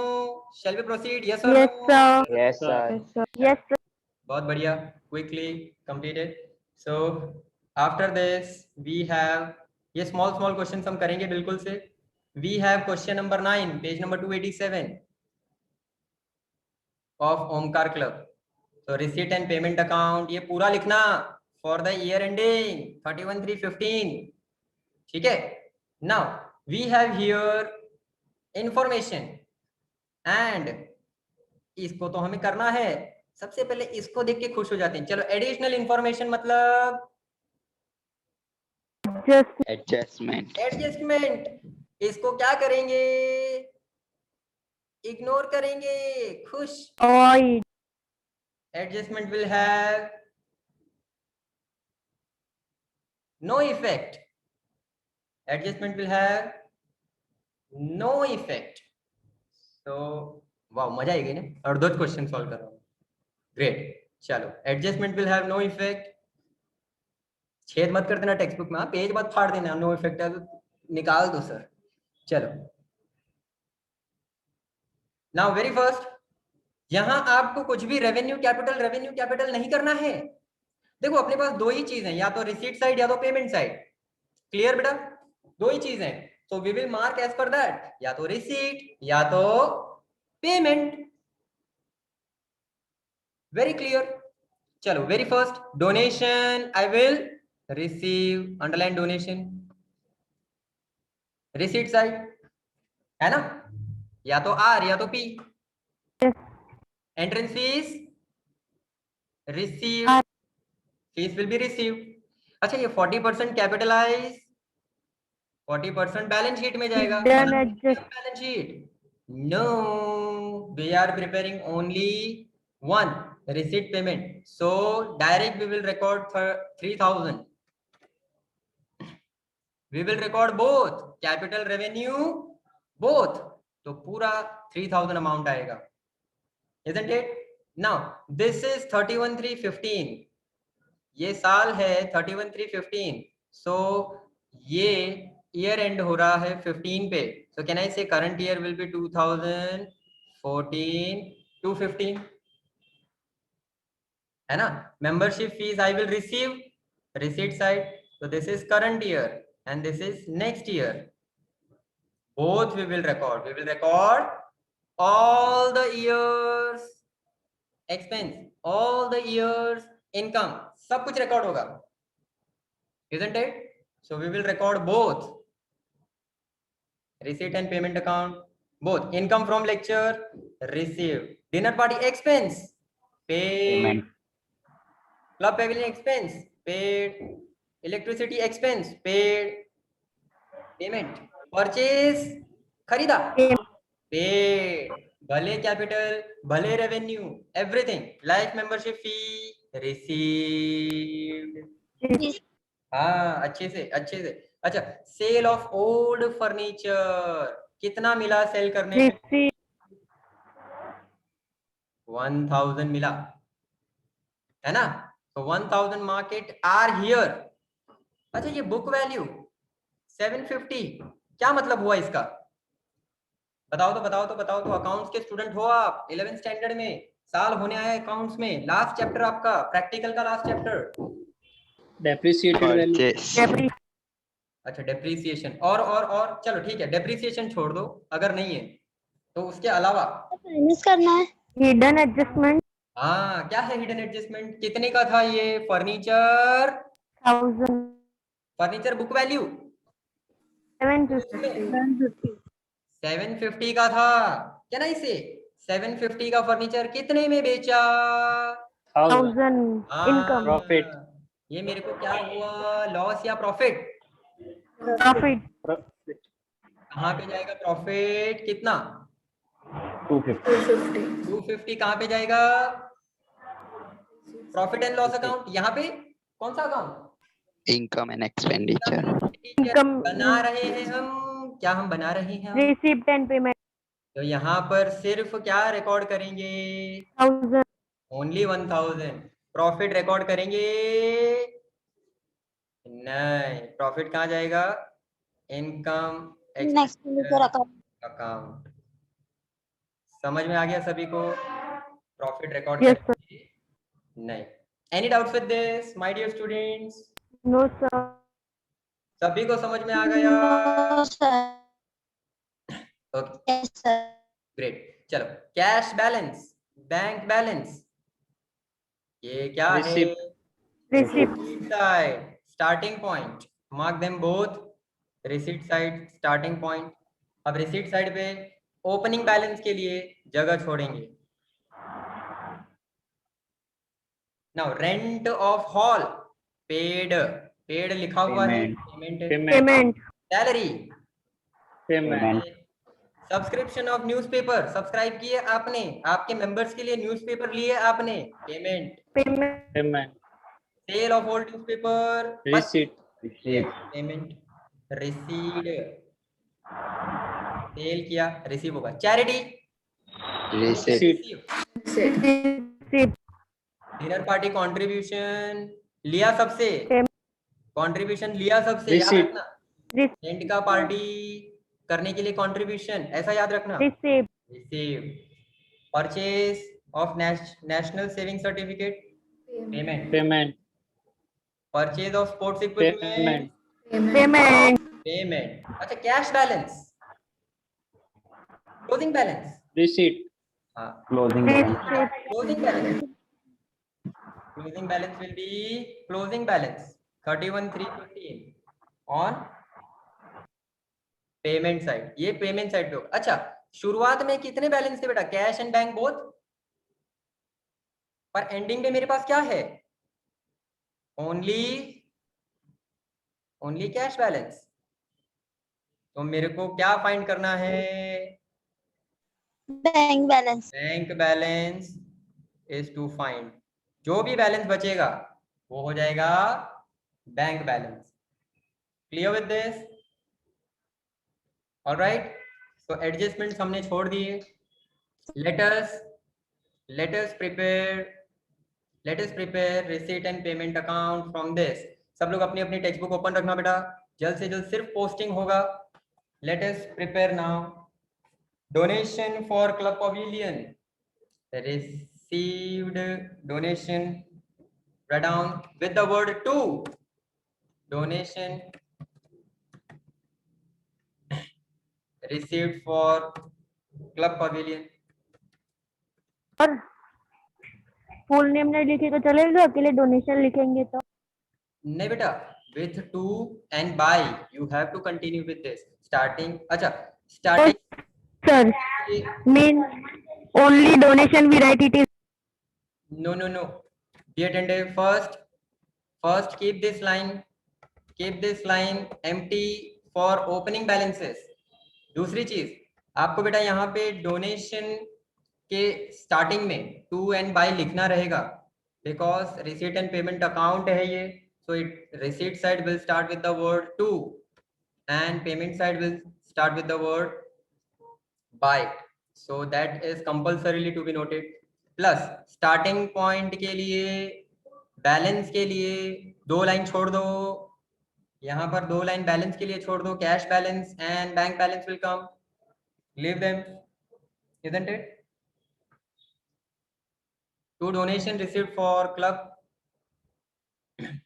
shall we proceed? yes or Yes, no? sir. Yes, sir. Yes, sir. Yes, sir. बहुत बढ़िया। quickly completed. so after this we have ये small questions हम करेंगे बिल्कुल से। we have question number 9 page number 287 of Omkar Club. so receipt and payment account ये पूरा लिखना for the year ending 31/3/15। ठीक है। now we have here information and इसको तो हमें करना है। सबसे पहले इसको देख के खुश हो जाते हैं। चलो एडिशनल इंफॉर्मेशन मतलब Just Adjustment. एडजस्टमेंट। इसको क्या करेंगे? इग्नोर करेंगे। खुश। avoid. Adjustment will have no effect. Adjustment will have no effect. तो वाह मजा आएगी ना। और 2 क्वेश्चन सॉल्व कर रहा हूं। ग्रेट। चलो adjustment will have no effect. छेद मत कर देना टेक्स्ट बुक में, पेज मत फाड़ देना। नो इफेक्ट है तो निकाल दो सर। चलो नाउ वेरी फर्स्ट, यहां आपको कुछ भी रेवेन्यू कैपिटल नहीं करना है। देखो अपने पास 2 ही चीज है, या तो रिसीट साइड या तो पेमेंट साइड। क्लियर बेटा? 2 ही चीज है, तो वी विल मार्क एज पर दैट, या तो रिसीट या तो पेमेंट। Very clear. चलो very first donation, I will receive, underline donation. Receipt side है ना, या तो आर या तो P. Entrance fees receive, fees will be receive. अच्छा ये 40% कैपिटलाइज, 40% बैलेंस शीट में जाएगा। Done adjust. Balance sheet no, we are preparing only one receipt payment, so direct we will record for 3000. we will record both capital revenue both, तो पूरा 3000 amount आएगा। isn't it? now this is 31/3/15, ये साल है 31/3/15, so ये year and हो रहा है 15 पे, so can I say current year will be 2014-15 है ना। Membership fees I will receive, receipt side, So this is current year and this is next year. Both we will record. We will record all the years expense, all the years income. सब कुछ record होगा. Isn't it? So we will record both. Receipt and payment account. Both. Income from lecture, received. Dinner party expense, paid. Payment. Club pavilion expense, paid. Electricity expense, paid. Payment. Purchase, खरीदा, paid. भले capital, भले revenue, everything. Life membership fee, received. हाँ, अच्छे से. अच्छा, sale of old furniture, कितना मिला cell करने में? 1000 मिला, है ना? So 1000 market are here. अच्छा, ये book value 750, क्या मतलब हुआ इसका? बताओ तो अकाउंट्स के स्टूडेंट हो आप, 11th स्टैंडर्ड में, साल होने आया अकाउंट्स में, लास्ट चैप्टर आपका, प्रैक्टिकल का last chapter. Depreciated value. Purchase. अच्छा, डेप्रीसिएशन और चलो ठीक है, डेप्रीसिएशन छोड़ दो अगर नहीं है तो उसके अलावा माइनस करना है. Hidden adjustment. हाँ, क्या है हिडन एडजस्टमेंट? कितने का था ये फर्नीचर? 1000. फर्नीचर बुक वैल्यू 750 का था क्या? नहीं से 750 का फर्नीचर कितने में बेचा? 1000. इनकम. Profit. ये मेरे को क्या हुआ, लॉस या प्रॉफिट? प्रॉफिट. कहाँ पे जाएगा प्रॉफिट? कितना? 250 कहाँ पे जाएगा? Profit and loss account. यहाँ पे कौन सा account? Income and expenditure. Income. बना रहे हैं हम, क्या हम बना रहे हैं? Receipt and payment. तो यहाँ पर सिर्फ क्या रिकॉर्ड करेंगे? 1000. ओनली 1000. प्रॉफिट रिकॉर्ड करेंगे नहीं. प्रॉफिट कहाँ जाएगा? Income account. समझ में आ गया सभी को? प्रॉफिट रिकॉर्ड Yes, करेंगे नहीं. Any doubts with this my dear students? No sir. सभी को समझ में आ गया? Okay, great. चलो, कैश बैलेंस, बैंक बैलेंस, ये क्या है? Receipt. Side starting point. Mark them both. Receipt side starting point. अब रिसीट साइड पे ओपनिंग बैलेंस के लिए जगह छोड़ेंगे. Now rent of hall, paid लिखा हुआ है. Payment. Salary, Payment. Subscription of newspaper, subscribe किए आपने, आपके मेंबर्स के लिए न्यूज़पेपर लिए आपने, payment. Payment. Sale of old newspaper, Receipt. Payment. Received, sale किया, रिसीव होगा. Charity, Receipt. Receipt. Dinner party contribution लिया सबसे, कंट्रीब्यूशन लिया सबसे, याद Receipt. रखना. Receipt. टेंट का पार्टी करने के लिए कंट्रीब्यूशन, ऐसा याद रखना. Receipt. Receive. Purchase of national saving certificate, payment. Payment. Purchase of sports equipment, payment. Payment. अच्छा, cash balance, closing balance. Receipt. हाँ, Closing balance. closing balance. Closing balance will be closing balance 31,315 on payment side. ये payment side पे होगा. अच्छा, शुरुआत में कितने balance थे बेटा? Cash and bank both. पर एंडिंग में मेरे पास क्या है? Only cash balance. तो मेरे को क्या फाइंड करना है? Bank balance. Bank balance is to find. जो भी बैलेंस बचेगा वो हो जाएगा bank balance. Clear with this? Alright. So adjustments हमने छोड़ दिए. Let us prepare receipt and payment account from this. सब लोग अपनी अपनी टेक्स्ट बुक ओपन रखना बेटा. जल्द से जल्द सिर्फ पोस्टिंग होगा. Late us prepare now. Donation for club pavilion, received donation, write down with the word to. donation received for Club Pavilion. और फुल नेम नहीं लिखे तो चलेगा, अकेले डोनेशन लिखेंगे तो? नहीं बेटा, with to and by you have to continue with this starting. अच्छा, starting sir mean only donation we write it is? no be attentive. First keep this line empty for opening balances. दूसरी चीज आपको बेटा यहाँ पे donation के starting में to and by लिखना रहेगा, because receipt and payment account है ये. So it receipt side will start with the word to and payment side will start with the word by. So that is compulsorily to be noted. Plus starting point के लिए balance के लिए 2 line छोड़ दो, यहाँ पर 2 line balance के लिए छोड़ दो. Cash balance and bank balance will come. Leave them, isn't it? To donation received for Club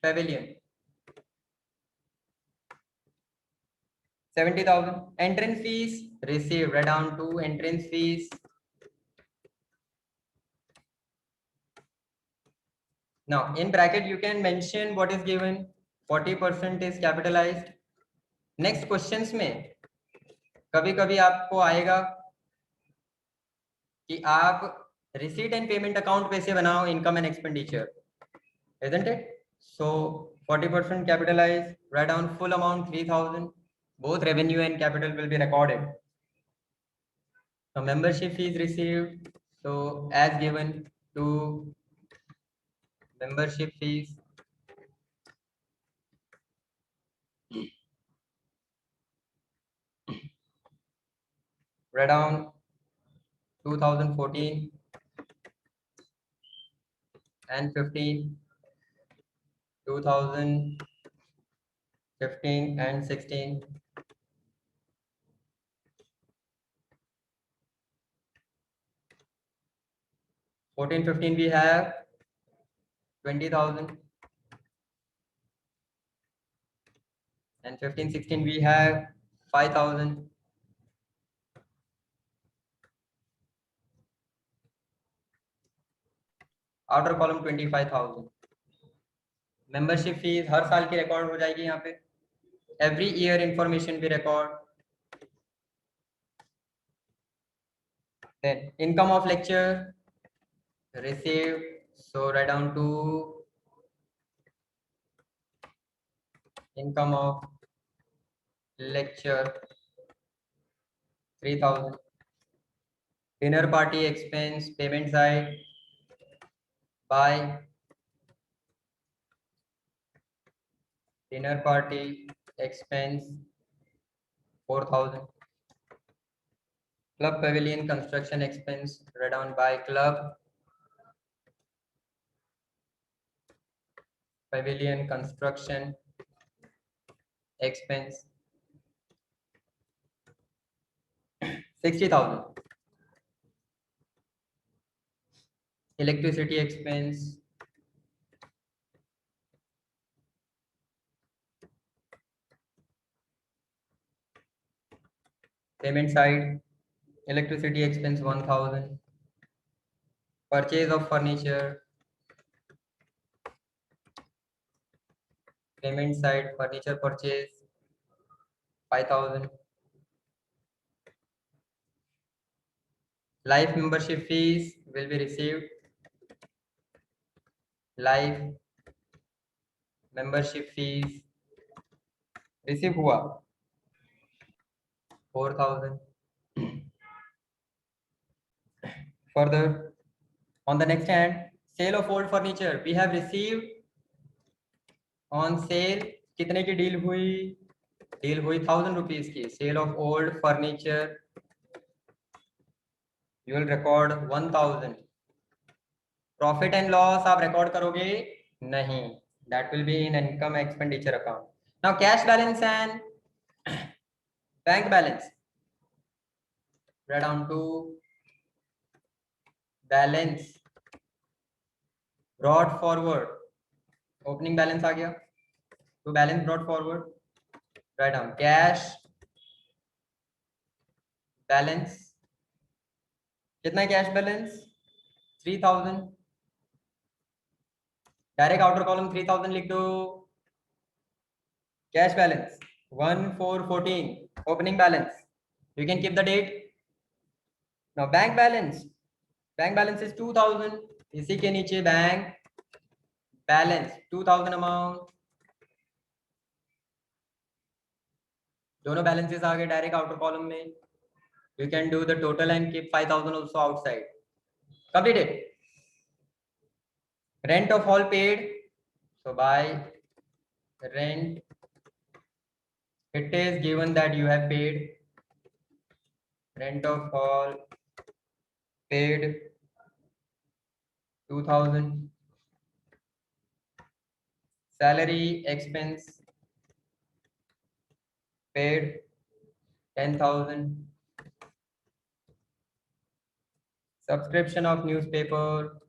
Pavilion, 70,000. Entrance fees received. Write down to entrance fees. Now in bracket you can mention what is given. 40% is capitalized. Next questions में कभी कभी आपको आएगा कि आप receipt and payment account कैसे बनाओ income and expenditure, isn't it? So 40% capitalized. Write down full amount 3,000. Both revenue and capital will be recorded. So membership fees received. So as given to membership fees. Write down 2014 and 15, 2015 and 16. Fourteen, 15 we have 20,000 and 15, 16 we have 5,000. Outer column 25,000. Membership fees हर साल की record हो जाएगी यहाँ पे. Every year information भी record. Then income of lecture receive. So write down to income of lecture 3,000. Dinner party expense payment side by dinner party expense 4,000. Club Pavilion construction expense write down by Club Pavilion construction expense 60,000. Electricity expense payment side electricity expense 1,000. Purchase of furniture payment side furniture purchase 5,000. Life membership fees will be received. Life membership fees receive हुआ 4,000. Further, on the next hand, sale of old furniture we have received on sale. कितने की deal हुई? Deal हुई 1,000 rupees की. Sale of old furniture you will record 1,000. Profit and loss आप record करोगे नहीं. That will be in income expenditure account. Now cash balance and bank balance write down to balance brought forward. Opening balance आ गया. to balance brought forward. Write down cash balance. कितना है cash balance? 3000. Direct outer column 3000 लिख दो. Cash balance 1414. Opening balance you can keep the date. Now bank balance is 2000. इसी के नीचे bank balance 2000 amount. दोनों बैलेंसेस आ गए डायरेक्ट आउटर कॉलम में. You can do the total and keep 5000 also outside. Completed. Rent of all paid. So by rent, it is given that you have paid. Rent of all paid 2000. Salary expense paid 10,000. Subscription of newspaper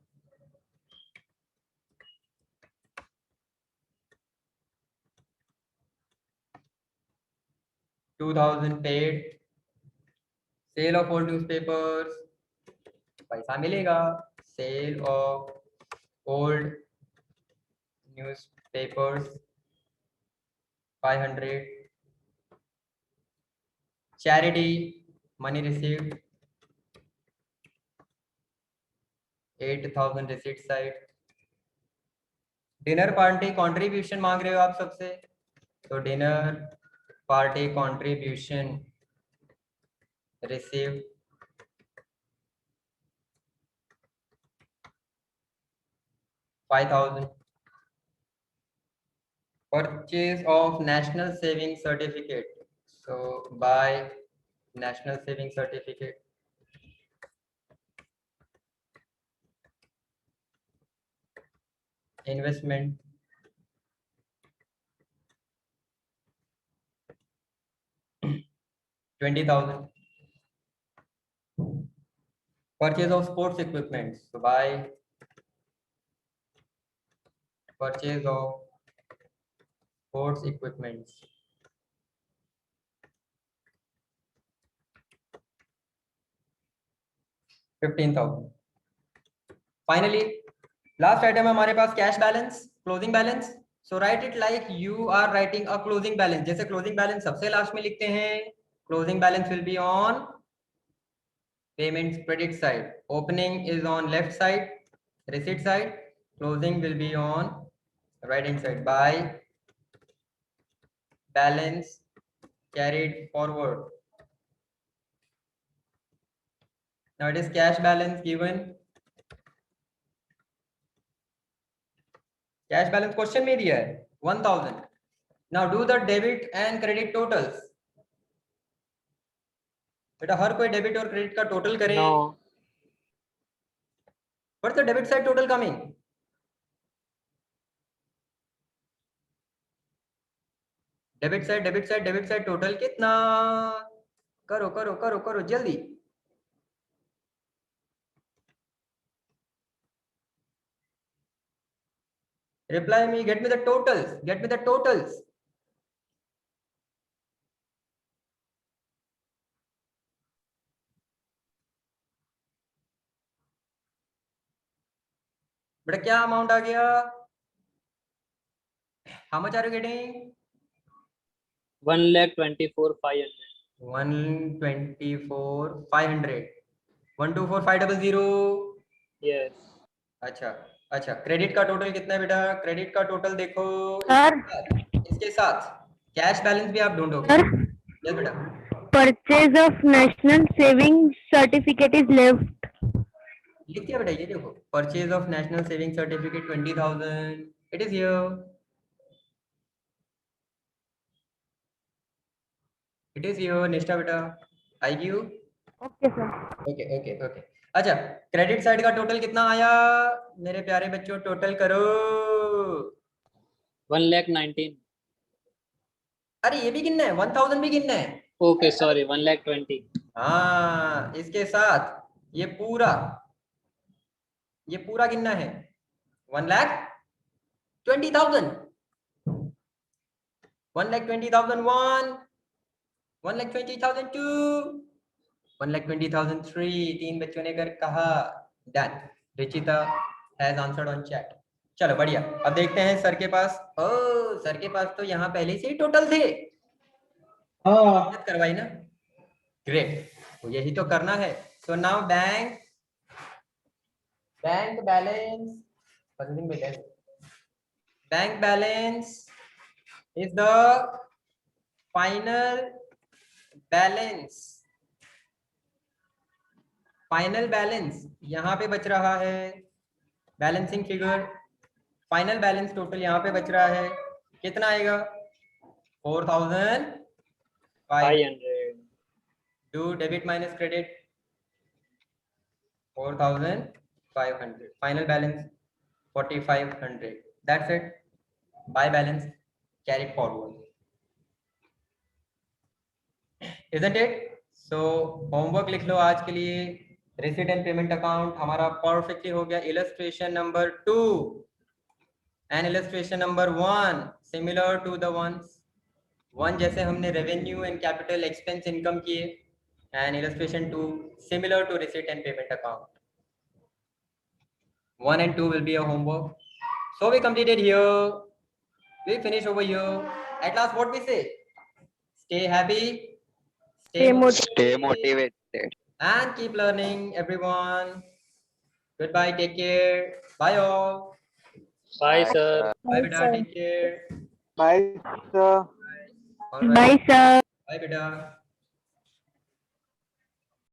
2000 paid. Sale of old newspapers पैसा मिलेगा. Sale of old newspapers 500. Charity money received 8000 receipt side. Dinner party contribution मांग रहे हो आप सबसे, तो dinner party contribution receive 5000. Purchase of national saving certificate. So buy national saving certificate. Investment 20,000. Purchase of sports equipment. So buy purchase of sports equipment 15,000. Finally, last item है हमारे पास cash balance, closing balance. So write it like you are writing a closing balance. जैसे closing balance सबसे last में लिखते हैं. Closing balance will be on payment credit side. Opening is on left side, receipt side. Closing will be on right hand side. By balance carried forward. Now it is cash balance given. Cash balance question में दिया है 1000. Now do the debit and credit totals. बेटा हर कोई debit और credit का total करे. No. What's the debit side total coming? Debit side total कितना? करो करो करो करो जल्दी. Reply me, get me the totals. बेटा क्या अमाउंट आ गया? How much are you getting? 1,24,500. 124,500. 124,500. Yes. अच्छा क्रेडिट का टोटल कितना है बेटा? क्रेडिट का टोटल देखो सर इसके साथ कैश बैलेंस भी आप ढूंढोगे. सर यस बेटा. Purchase of national saving certificate is left. लिख दिया बेटा. ये देखो purchase of national saving certificate 20,000. It is here. निष्ठा बेटा आएगी. Okay sir. ओके. अच्छा क्रेडिट साइड का टोटल कितना आया मेरे प्यारे बच्चों? टोटल करो. 1,19,000. अरे ये भी गिनना है, 1000 भी गिनना है. Okay, sorry. 1,20,000. हाँ इसके साथ ये पूरा गिनना है. 1,20,000. 1,20,001, 1,20,002, 1,20,003. 3 बच्चों ने कर कहा. Done. Richita has answered on chat. चलो बढ़िया. अब देखते हैं सर के पास. ओह सर के पास तो यहाँ पहले से ही टोटल थे. हाँ करवाई ना. ग्रेट. तो यही तो करना है. So now bank balance. Bank balance is the final balance. Final balance यहाँ पे बच रहा है. Balancing figure. Final balance total यहाँ पे बच रहा है. कितना आएगा? 4,500. 500. Do debit minus credit. 4,500. Final balance 4,500. That's it. Buy balance carry forward. Isn't it? So homework लिख लो आज के लिए. Receipt and payment account हमारा perfectly हो गया. Illustration number 2 and illustration number 1 similar to the ones. 1 जैसे हमने revenue and capital expense income किए. And illustration 2 similar to receipt and payment account. 1 and 2 will be a homework. So we completed here. We finish over here. At last, what we say? Stay happy. Stay motivated. Stay motivated. And keep learning, everyone. Goodbye. Take care. Bye all. Bye, sir. Bye, beta. Take care. Bye, sir. All right. Bye, sir. Bye, beta.